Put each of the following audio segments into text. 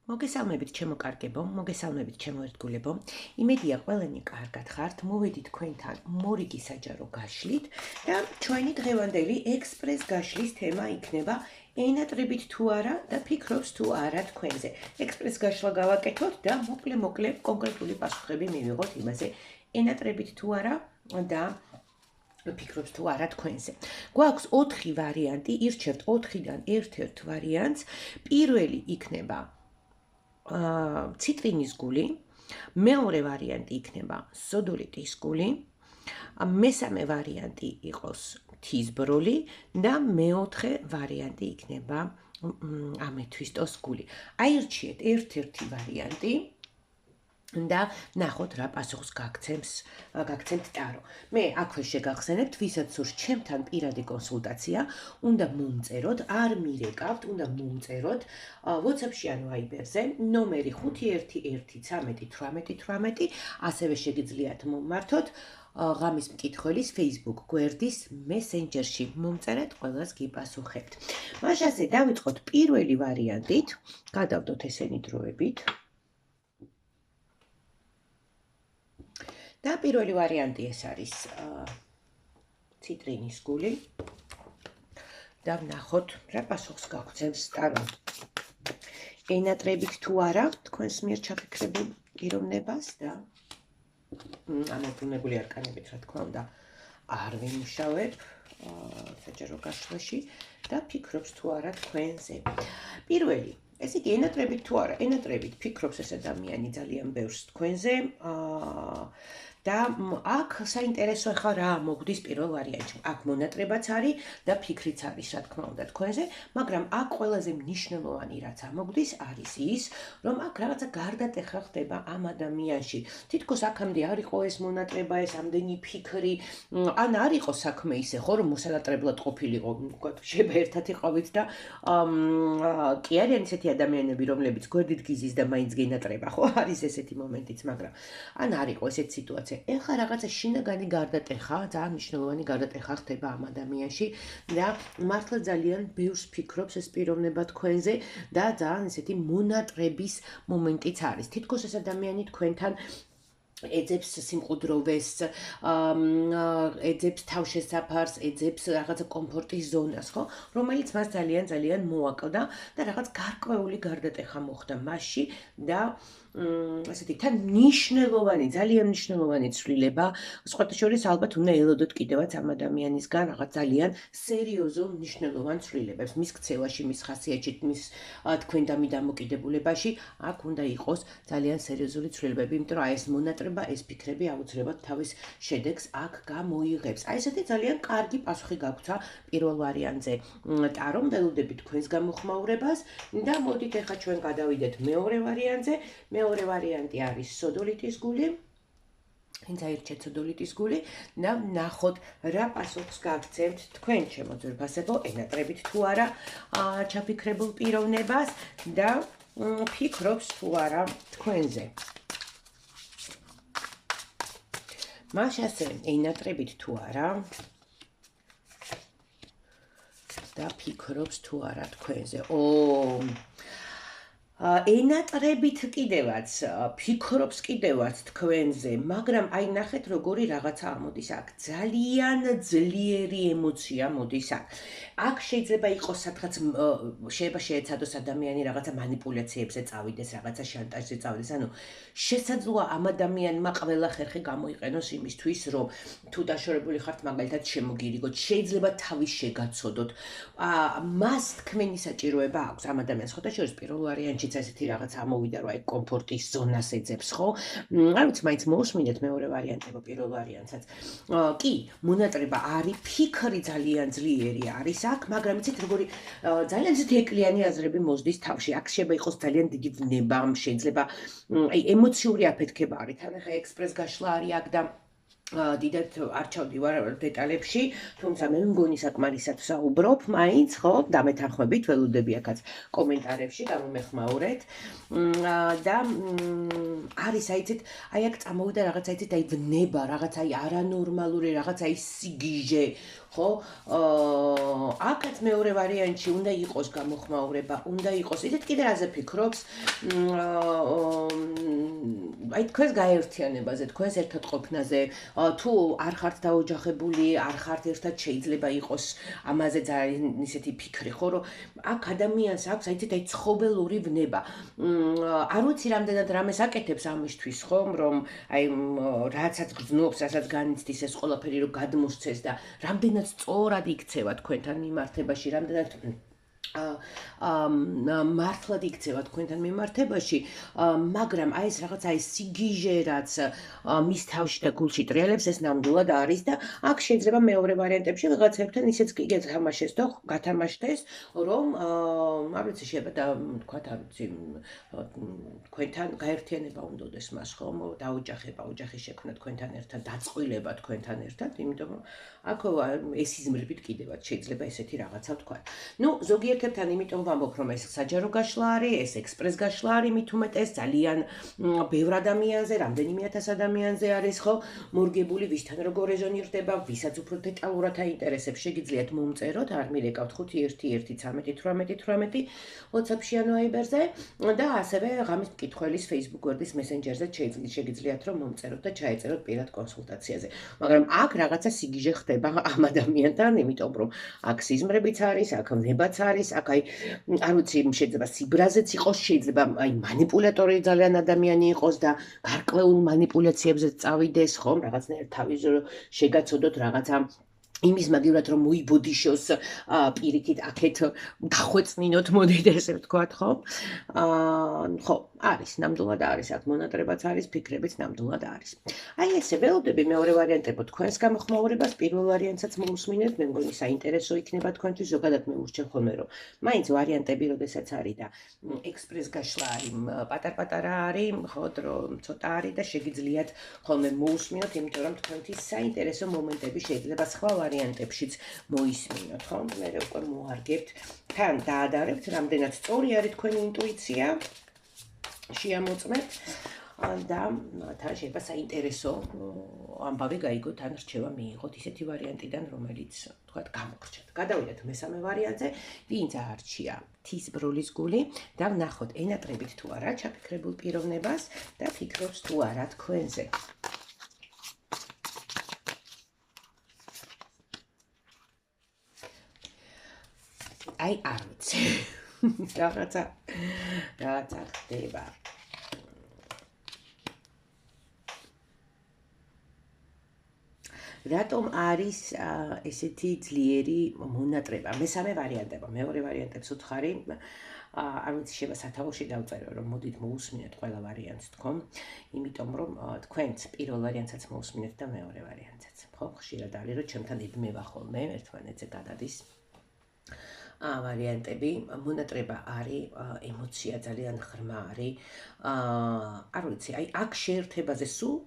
მოგესალმებით ჩემო კარგებო, მოგესალმებით ჩემო ერთგულებო. იმედია ყველანი კარგად ხართ. მოვედით თქვენთან მორიგი საჯარო გაშლით და ჩვენი დღევანდელი ექსპრეს გაშლის თემა იქნება ენატრებით თუ არა და ფიქრობს თუ არა თქვენზე. ექსპრეს გაშლა გავაკეთოთ და მოკლე კონკრეტული პასუხები მივიღოთ იმაზე, ენატრებით თუ არა და ფიქრობს თუ არა თქვენზე. გვაქვს 4 ვარიანტი, ირჩევთ 4-დან ერთ-ერთ ვარიანტს. პირველი იქნება ციტრინის გული, მეორე ვარიანტი იქნება სოდოლიტის გული, მესამე ვარიანტი იყოს მთისბროლი და მეოთხე ვარიანტი იქნება ამეთვისტოს გული. აირჩიეთ ერთ-ერთი ვარიანტი და ნახოთ რა პასუხს გაგცემთ ტარო. მე აქვე შეგახსენებთ, ვისაც სურს ჩემთან პირადი კონსულტაცია, უნდა მომწეროთ, არ მირეკავთ, უნდა მომწეროთ WhatsApp-ში ან Viber-ზე, ნომერი 5111318, ასევე შეგიძლიათ მომმართოთ ღამის მკითხველის Facebook გვერდის Messenger-ში. მომწერეთ, ყველას გიპასუხებთ. მაშასე დავიწყოთ პირველი ვარიანტით, გადავდოთ ესენი დროებით. და პირველი ვარიანტი ეს არის ციტრინის გული და ვნახოთ რა პასუხს გაგცემს ტარო. ენატრებით თუ არა თქვენს მიერ ჩაფიქრებულ პიროვნებას და ამოწმებული არკანებით რა თქმა უნდა არ ვიმუშავებ საჯარო გაშლაში და ფიქრობს თუ არა თქვენზე. პირველი, ესე იგი ენატრებით თუ არა, ენატრებით ფიქრობს ეს ადამიანი ძალიან ბევრს თქვენზე და აქ საინტერესო ხა რა მოგვდის პირველ ვარიანტში. აქ მონატრებაც არის და ფიქრიც არის რა თქმა უნდა თქვენზე, მაგრამ აქ ყველაზე მნიშვნელოვანი რაც ამოგვდის არის ის, რომ აქ რაღაცა გარდატეხა ხდება ამ ადამიანში. თითქოს აქამდე არ იყო ეს მონატრება, ეს ამდენი ფიქრი, ან არ იყო საქმე ისე, ხო, რომ მოსანატრებლად ყოფილიყო, შეიძლება ერთად იყავით და კი არიან ისეთი ადამიანები, რომლებიც გვერდით გიზის და მაინც გენატრება, ხო, არის ესეთი მომენტიც, მაგრამ ან არ იყო ესეთი სიტუაცია. ეხლა რაღაცა შინაგანი გარდატეხა, ძალიან მნიშვნელოვანი გარდატეხა ხდება ამ ადამიანში და მართლა ძალიან ბევრს ფიქრობს ეს პიროვნება თქვენზე და ძალიან ესეთი მონატრების მომენტიც არის. თითქოს ეს ადამიანი თქვენთან ეძებს სიმყუდროვეს, ეძებს თავშესაფარს, ეძებს რაღაცა კომფორტის ზონას, ხო, რომელიც მას ძალიან მოაკლდა და რაღაც გარკვეული გარდატეხა მოხდა მასში და ასეთი თან ძალიან მნიშვნელოვანი ცვლილება, სხვათა შორის ალბათ უნდა ელოდოთ კიდევაც ამ ადამიანისგან რაღაც ძალიან სერიოზულ მნიშვნელოვან ცვლილებებს, მის ქცევაში, მის ხასიათში, მის თქვენდამი დამოკიდებულებაში, აქ უნდა იყოს ძალიან სერიოზული ცვლილებები, იმიტომ რომ ეს მონატრება, ეს ფიქრები აუცილებლად თავის შედეგს აქ გამოიღებს. აი ესეთი ძალიან კარგი პასუხი გაგვცა პირველ ვარიანტზე ტარომ, ველოდებით თქვენს გამოხმაურებას და მოდით ახლა ჩვენ გადავიდეთ მეორე ვარიანტზე. მეორე ვარიანტი არის სოდოლიტის გული. ვინც აირჩიეთ სოდოლიტის გული და ვნახოთ რა პასუხს გაგცემთ თქვენ ჩემო ძვირფასებო, ენატრებით თუ არა ჩაფიქრებულ პიროვნებას და ფიქრობს თუ არა თქვენზე. მაშასე ენატრებით თუ არა და ფიქრობს თუ არა თქვენზე. ენატრებით კიდევაც, ფიქრობს კიდევაც თქვენზე, მაგრამ აი ნახეთ როგორი რაღაცა ამოდის აქ. ძალიან ძლიერი ემოცია მოდის აქ. აქ შეიძლება იყოს სადღაც შეიძლება შეეცადოს ადამიანი რაღაცა манипуляციებზე წავიდეს, რაღაცა შანტაჟზე წავიდეს, ანუ შესაძლოა ამ ადამიანმა ყველა ხერხი გამოიყენოს იმისთვის, რომ თუ დაშორებული ხართ მაგალითად შემოგირიგოთ, შეიძლება თავის შეგაცოდოთ. მას თქვენი საჭიროება აქვს ამ ადამიანს, ხოთა შორის პირველ ვარიანტში ესეთი რაღაც ამოვიდა, რომ აი კომფორტის ზონას ეძებს, ხო? არ ვიცი, მაინც მოусმინეთ მეორე ვარიანტებო პირველ ვარიანტსაც. კი, მონატრება არის, ფიქრი ძალიან ძლიერი არის აქ, მაგრამ იცით როგორი ძალიან ისეთი ეკლიანი აზრები მოსდის თავში. აქ შეიძლება იყოს ძალიან დიდი ვნება, შეიძლება აი ემოციური აფეთქება არის. თან ახლა ექსპრეს გაშლა არის აქ და დიდად არ ჩავდივარ დეტალებში, თუმცა მე მგონი საკმარისად საუბრობ, მაინც ხო, დამეთანხმებით ველოდები აქაც კომენტარებში გამომეხმაურეთ და არის აიცით, აი აქ წამოვიდა რაღაცა იცით, აი ვნება, რაღაცა აი არანორმალური, რაღაცა აი სიგიჟე, ხო? აქაც მეორე ვარიანტში უნდა იყოს გამოხმაურება, უნდა იყოს. იცით კიდე რაზე ფიქრობს? აი თქვენს გაერთიანებაზე, თქვენს ერთად ყოფნაზე, თუ არ ხართ დაოჯახებული, არ ხართ ერთად, შეიძლება იყოს ამაზე ძალიან ისეთი ფიქრი, ხო, რომ აქ ადამიანს აქვს აი ცხოველური ვნება. არ ვიცი რამდენად რამეს აკეთებს ამისთვის, ხო, რომ აი რაცაც გრძნობს, რასაც განიცდის ეს ყველაფერი რომ გადმოსცეს და რამდენად სწორად იქცევა თქვენთან მიმართებაში, რამდენად მართლად იქცევა თქვენთან მიმართებაში, მაგრამ აი ეს რაღაცა ეს სიგიჟე რაც მის თავში და გულში ტრიალებს, ეს ნამდვილად არის და აქ შეიძლება მეორე ვარიანტებში რაღაცებთან ისეც კი გეთამაშეს და გათამაშდეს, რომ არ ვიცი შეიძლება და თქვათ არ ვიცი თქვენთან გაერთიანება უნდოდეს მას ხომ, დაოჯახება, ოჯახის შექმნა თქვენთან ერთად, დაწყვილება თქვენთან ერთად, იმიტომ რომ აქ ეს იზმრებით კიდევაც შეიძლება ესეთი რაღაცა ვთქვა. ნუ ზოგიერთებთან იმიტომ ვამბობ, რომ ეს საჯარო გაშლა არის, ეს ექსპრეს გაშლა არის, მით უმეტეს ძალიან ბევრ ადამიანზე, რამდენიმე ათას ადამიანზე არის ხო, მორგებული, ვისთან როგორ რეზონირდება, ვისაც უფრო დეტალურად აინტერესებს, შეგიძლიათ მომწეროთ, არ მირეკავთ 511131818 WhatsApp-ში ან Viber-ზე და ასევე ღამის მკითხველის Facebook გვერდის Messenger-ზე შეგიძლიათ რომ მომწეროთ და ჩაეწეროთ პირად კონსულტაციაზე. მაგრამ აქ რაღაცა სიგიჟე ხდება ამ ადამიანთან, იმიტომ რომ აქ სიზმრებიც არის, აქ ვნებაც არის, აქ აი არ ვიცი, შეიძლება სიბრაზეც იყოს, შეიძლება აი მანიპულატორი ძალიან ადამიანი იყოს და გარკვეულ მანიპულაციებზე წავიდეს, ხომ, რაღაცნაირად თავის შეგაცოდოთ რაღაცა იმის მაგივრად რომ მოიბოდიშოს პირიქით აქეთ გახვეწნინოთ მოდით ესე ვთქვათ ხო? ხო, არის, ნამდვილად არის, აქ მონატრებაც არის, ფიქრებიც ნამდვილად არის. აი ესე ველოდები მეორე ვარიანტებო თქვენს გამოხმაურებას, პირველ ვარიანტსაც მოусმინეთ, მე მგონი საინტერესო იქნება თქვენთვის, ზოგადად მე ურჩევ ხოლმე რომ მაინც ვარიანტები როდესაც არის და ექსპრეს გაშლა არის, პატარ-პატარა არის, ხო, რომ ცოტა არის და შეგიძლიათ ხოლმე მოусმინოთ, იმიტომ რომ თქვენთვის საინტერესო მომენტები შეიძლება სხვა ვარიანტებშიც მოისმინოთ, ხო? მე უკვე მოარგებთ, თან დაადარებთ, რამდენად სწორი არის თქვენი ინტუიცია, შეამოწმეთ და თან შეიძლება საინტერესო ამბავი გაიგოთ, ან რჩევა მიიღოთ ისეთი ვარიანტიდან, რომელიც თქვათ გამოგრჩათ. გადავიდეთ მესამე ვარიანტზე, ვინც აარჩია თის ბროლის გული და ვნახოთ ენატრებით თუ არა ჩაფიქრებულ პიროვნებას და ფიქრობს თუ არა თქვენზე. აი არ ვიცი. რაღაცა ხდება. რატომ არის ესეთი ძლიერი მონატრება? მესამე ვარიანტება, მეორე ვარიანტებს უთხარი, არ ვიცი, შეიძლება სათავეში დავწერო, რომ მოდით მოусმინეთ ყველა ვარიანტს თქო, იმიტომ რომ თქვენც პირველ ვარიანტსაც მოусმინეთ და მეორე ვარიანტსაც. ხო, ხშირად არის, რომ ჩემთან იბმევა ხოლმე ერთმანეთზე გადადის. ვარიანტები, მონატრება არის, ემოცია ძალიან ღრმა არის. არ ვიცი, აი აქ შეერთებაზე სულ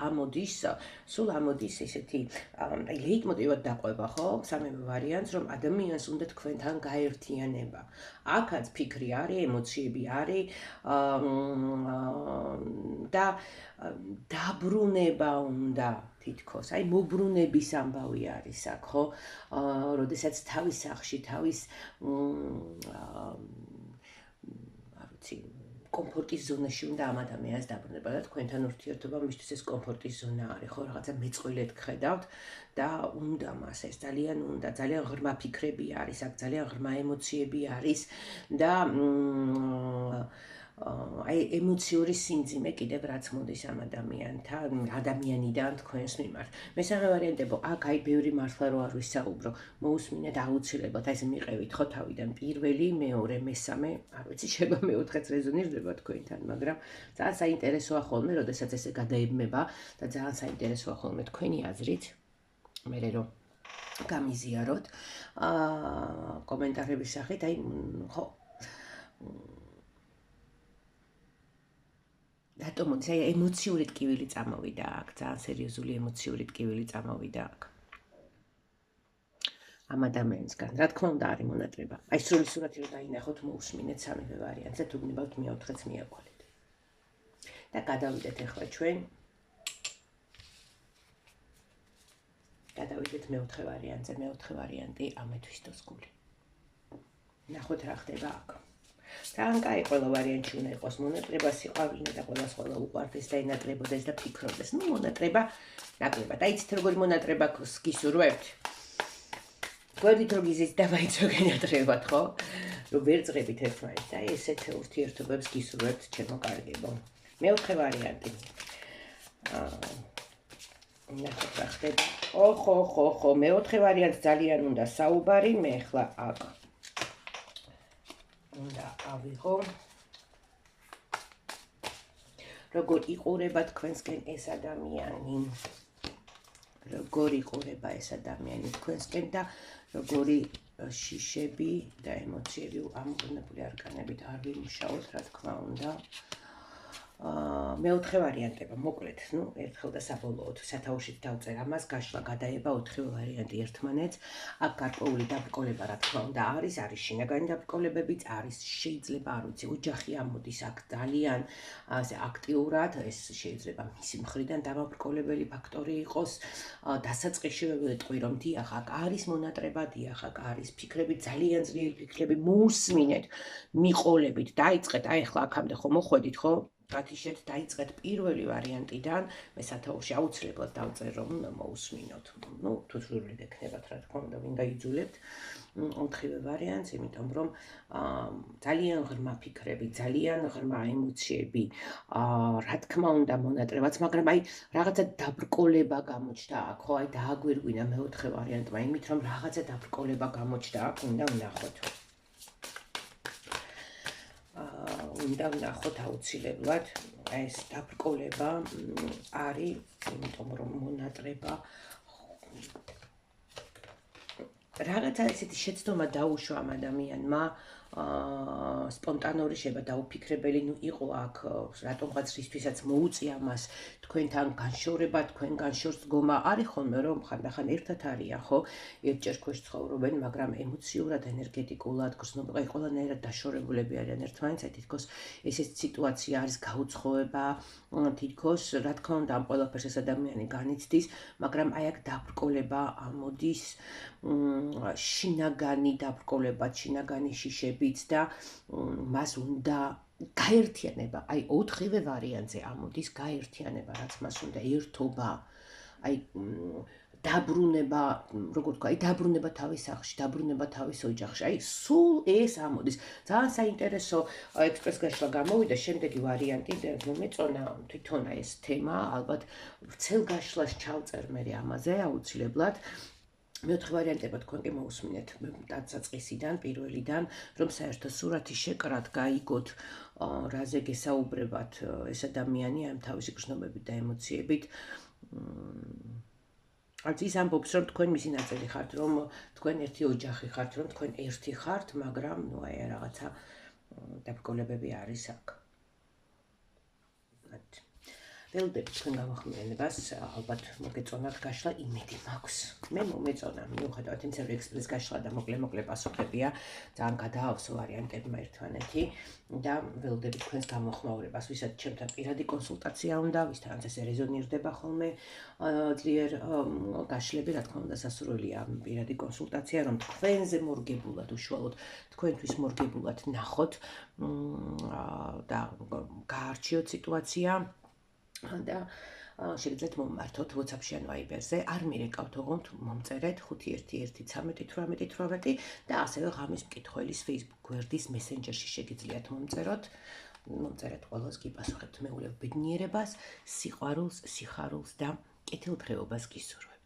ამოდის ესეთი აი ლეიტმოტივად დაყვება, ხო? სამივე ვარიანტს, რომ ადამიანს უნდა თქვენთან გაერთიანება. აქაც ფიქრი არის, ემოციები არის და დაბრუნება უნდა თითქოს, აი მობრუნების ამბავი არის აქ, ხო? როდესაც თავის სახში, თავის არ ვიცი, კომფორტის ზონაში უნდა ამ ადამიანს დაბრუნება და თქვენთან ურთიერთობა მისთვის ეს კომფორტის ზონა არის, ხო? რაღაცა მეწყვილედ გხედავთ და უნდა მას ეს ძალიან ღრმა ფიქრები არის, აქ ძალიან ღრმა ემოციები არის და აი ემოციური სიმძიმე კიდევ რაც მოდის ამ ადამიანიდან თქვენს მიმართ. მესამე ვარიანტებო, აქ აი ბევრი მართლა რო არ ვისაუბრო, მოусმინეთ აუცილებლად, აი ეს მიყევით ხო თავიდან პირველი, მეორე, მესამე, არ ვიცი, შეიძლება მეოთხეც რეზონირდება თქვენთან, მაგრამ ძალიან საინტერესოა ხოლმე, როდესაც ესე გადაებმება და ძალიან საინტერესოა ხოლმე თქვენი აზრით. მერე რომ გამიზიაროთ კომენტარების სახით, აი ხო რატომ მოდის, აი ემოციური ტკივილი წამოვიდა აქ, ძალიან სერიოზული ემოციური ტკივილი წამოვიდა აქ. ამ ადამიანისგან, რა თქმა უნდა არის მონატრება. აი სრული სურათი რომ დაინახოთ, მოусმინეთ სამივე ვარიანტზე, თუ გნებავთ მეოთხეც მიაყოლეთ. და გადავიდეთ ახლა ჩვენ გადავიდეთ მეოთხე ვარიანტზე. მეოთხე ვარიანტი ამეთვის დოს გული. ნახოთ რა ხდება აქ. თან კაი ყველა ვარიანტში უნდა იყოს მონატრება, სიყვარული და ყველა სხვა უყვარდეს და ენატრებოდეს და ფიქრობდეს. ნუ მონატრება, ნაკლებად. აიცით როგორი მონატრება გისურვებთ? გვერდით რომ გიზის დავაიც რო გენატრებათ, ხო? რომ ვერ წღებით ერთმანეთს და ესეთ ურთიერთობებს გისურვებთ ჩემო კარგებო. მეოთხე ვარიანტი. ნახოთ რა ხდება. ხო, მეოთხე ვარიანტს ძალიან უნდა საუბარი, მე ახლა აქ უნდა ავიღო. როგორ იყურება თქვენსკენ ეს ადამიანი? როგორ იყურება ეს ადამიანი თქვენსკენ და როგორი შიშები და ემოციები ამგონებული არკანებით არ ვიმუშაოთ, რა თქმა უნდა. მეოთხე ვარიანტება, მოკლედ, ნუ ერთხელ და საბოლოოდ სათაურშიც დავწერ ამას, გაშლა გადაება ოთხივე ვარიანტი ერთმანეთს. აქ გარკვეული დაბრკოლება, რა თქმა უნდა, არის შინაგანი დაბრკოლებებიც, არის შეიძლება, არ ვიცი, ოჯახი ამოდის აქ ძალიან აქტიურად, ეს შეიძლება მისი მხრიდან დამაბრკოლებელი ფაქტორი იყოს, დასაწყისშივე ვეტყვი, რომ დიახ, აქ არის მონატრება, დიახ, აქ არის ფიქრები, ძალიან ძლიერი ფიქრები, მოусმინეთ, მიყოლებით, დაიწყეთ, აი ახლა აქამდე ხო მოხვედით, ხო? გათიშეთ დაიწყეთ პირველი ვარიანტიდან, მე სათაურში აუცილებლად დავწერ რომ მოусმინოთ. ნუ თუ სრულიად ექნებათ, რა თქმა უნდა, ვინ გაიძულებთ ოთხივე ვარიანტს, იმიტომ რომ ძალიან ღრმა ფიქრები, ძალიან ღრმა ემოციები, რა თქმა უნდა, მონატრებაც, მაგრამ აი რაღაცა დაბრკოლება გამოჩნდა აქ, ხო, აი დააგვირგვინა მეოთხე ვარიანტმა, იმით რომ რაღაცა დაბრკოლება გამოჩნდა აქ, უნდა ვნახოთ. უნდა ვნახოთ აუცილებლად ეს დაბრკოლება არის, იმიტომ რომ მონატრება რაღაცა ესეთი შეცდომა დაუშვა ამ ადამიანმა, სპონტანური შეიძლება დაუფიქრებელი, ნუ იყო აქ რატომღაც რისთვისაც მოუწია მას თქვენთან განშორება, თქვენ განშორს დგომა, არის ხოლმე რომ ხანდახან ერთად არიან, ხო? ერთჯერ ქვეშ ცხოვრობენ, მაგრამ ემოციურად, ენერგეტიკულად, გრძნობრივად ყველანაირად დაშორებულები არიან ერთმანეთს, თითქოს ესეც სიტუაცია არის გაუცხოება, თითქოს, რა თქმა უნდა, ამ ყველაფერს ეს ადამიანი განიცდის, მაგრამ აი აქ დაბრკოლება ამოდის, შინაგანი დაბრკოლება, შინაგანი შიშებიც და მას უნდა გაერთიანება, აი ოთხივე ვარიანტზე ამოდის გაერთიანება, რაც მას უნდა ერთობა, აი დაბრუნება, როგორ თქვა, აი დაბრუნება თავის სახლში, დაბრუნება თავის ოჯახში, აი სულ ეს ამოდის. ძალიან საინტერესო ექსპრეს გაშლა გამოვიდა, შემდეგი ვარიანტი მომეწონა თვითონ ეს თემა, ალბათ ვრცელ გაშლას ჩავწერ მე ამაზე აუცილებლად. მეოთხე ვარიანტება თქვენ კი მოусმინეთ დასაწყისიდან, პირველიდან, რომ საერთო სურათი შეკრათ, გაიგოთ, რაზე გესაუბრებათ ეს ადამიანი ამ თავისი გრძნობებით და ემოციებით. არც ის ამბობს, რომ თქვენ მისი ნაწილი ხართ, რომ თქვენ ერთი ოჯახი ხართ, რომ თქვენ ერთი ხართ, მაგრამ ნუ აი რაღაცა დაბრკოლებები არის აქ. ველოდებით თქვენ გამოხმიანებას, ალბათ მოგეწონათ გაშლა, იმედი მაქვს. მე მომეწონა, მიუხედავად იმისა, რომ ექსპრეს გაშლა და მოკლე პასუხებია, ძალიან გადაავსო ვარიანტებმა ერთმანეთი და ველოდებით თქვენს გამოხმაურებას, ვისაც ჩემთან პირადი კონსულტაცია უნდა, ვისთანაც ესე რეზონირდება ხოლმე ძლიერ გაშლები, რა თქმა უნდა, სასურველია პირადი კონსულტაცია, რომ თქვენზე მორგებულად, უშუალოდ თქვენთვის მორგებულად ნახოთ და გაარჩიოთ სიტუაცია. და შეგიძლიათ მომმართოთ WhatsApp-ში ან Viber-ზე, არ მირეკავთ ოღონდ მომწერეთ 5111818 და ასევე ღამის მკითხველის Facebook გვერდის Messenger-ში შეგიძლიათ მომწერეთ, ყველას გიპასუხებთ, მეულევ ბედნიერებას, სიყვარულს, სიხარულს და კეთილდღეობას გისურვებთ.